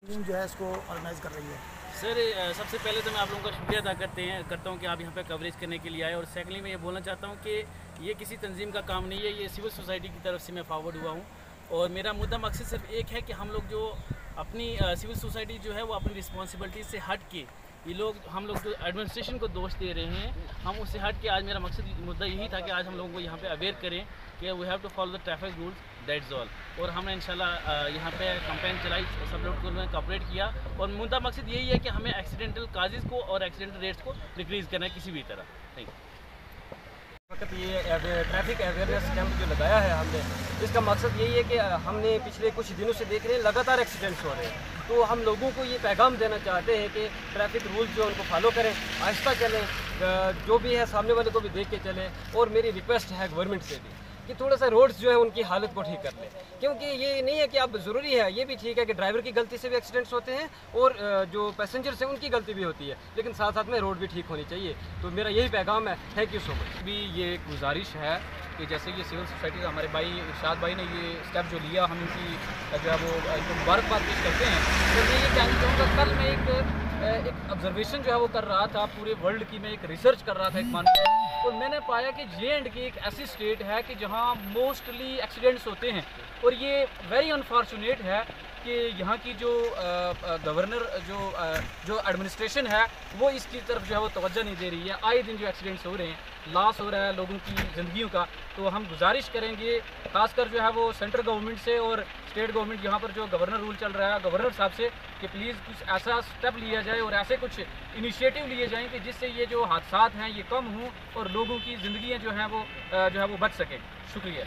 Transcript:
جو ہے اس کو آرگنائز کر رہی ہے؟ سر سب سے پہلے تو میں آپ لوگوں کا شکریہ ادا کرتا ہوں کہ آپ یہاں پہ کوریج کرنے کے لیے آئے، اور سیکنڈلی میں یہ بولنا چاہتا ہوں کہ یہ کسی تنظیم کا کام نہیں ہے، یہ سول سوسائٹی کی طرف سے میں فارورڈ ہوا ہوں، اور میرا مدعا مقصد صرف ایک ہے کہ ہم لوگ جو اپنی سول سوسائٹی جو ہے وہ اپنی رسپانسبلٹی سے ہٹ کے ہم لوگ جو ایڈمنسٹریشن کو دوش دے رہے ہیں، ہم اس سے ہٹ کے آج میرا مدعا یہی تھا کہ آج ہم لوگوں کو یہاں پہ اویئر کریں کہ we have to follow the traffic rules, that's all. اور ہم نے انشاءاللہ یہاں پہ کمپین چلائی، سب لوگ کو انہوں نے کوآپریٹ کیا، اور مدعا مقصد یہی ہے کہ ہمیں ایکسیڈنٹل کازز کو اور ایکسیڈنٹل ریٹس کو ڈیکریز کرنا ہے کسی بھی طرح. Thank you. وقت یہ ٹریفک اویئرنیس کیمپ جو لگایا ہے ہم نے، اس کا مقصد یہی ہے کہ ہم نے پچھلے کچھ دنوں سے دیکھ رہے ہیں لگاتار ایکسیڈنٹس ہو رہے ہیں، تو ہم لوگوں کو یہ پیغام دینا چاہتے ہیں کہ ٹریفک رولز جو ان کو فالو کریں، آہستہ چلیں، جو بھی ہے سامنے والے کو بھی دیکھ کے چلیں. اور میری ریکویسٹ ہے گورنمنٹ سے بھی کہ تھوڑا سا روڈز جو ہے ان کی حالت کو ٹھیک کر لیں، کیونکہ یہ نہیں ہے کہ اب ضروری ہے، یہ بھی ٹھیک ہے کہ ڈرائیور کی غلطی سے بھی ایکسیڈنٹس ہوتے ہیں اور جو پیسنجرس ہیں ان کی غلطی بھی ہوتی ہے، لیکن ساتھ ساتھ میں روڈ بھی ٹھیک ہونی چاہیے. تو میرا یہی پیغام ہے. تھینک یو سو مچ. بھی یہ ایک گزارش ہے کہ جیسے یہ سول سوسائٹی کا ہمارے بھائی ارشاد بھائی نے یہ اسٹیپ جو لیا، ہم ان کی جو ہے وہ ان کو مبارکباد پیش کرتے ہیں. تو میں یہ کہنا چاہوں گا، کل میں ایک آبزرویشن جو ہے وہ کر رہا تھا پورے ورلڈ کی، میں ایک ریسرچ کر رہا تھا ایک اور میں نے پایا کہ JNK ایک ایسی اسٹیٹ ہے کہ جہاں موسٹلی ایکسیڈنٹس ہوتے ہیں، اور یہ ویری انفارچونیٹ ہے کہ یہاں کی جو گورنر جو ایڈمنسٹریشن ہے وہ اس کی طرف جو ہے وہ توجہ نہیں دے رہی ہے. آئے دن جو ایکسیڈنٹس ہو رہے ہیں، لاس ہو رہا ہے لوگوں کی زندگیوں کا. تو ہم گزارش کریں گے خاص کر جو ہے وہ سینٹرل گورنمنٹ سے اور اسٹیٹ گورنمنٹ یہاں پر جو گورنر رول چل رہا ہے گورنر صاحب سے، کہ پلیز کچھ ایسا اسٹیپ لیا جائے اور ایسے کچھ انیشیٹو لیے جائیں کہ جس سے یہ جو حادثات ہیں یہ کم ہوں اور لوگوں کی زندگیاں جو ہیں وہ بچ سکیں. شکریہ.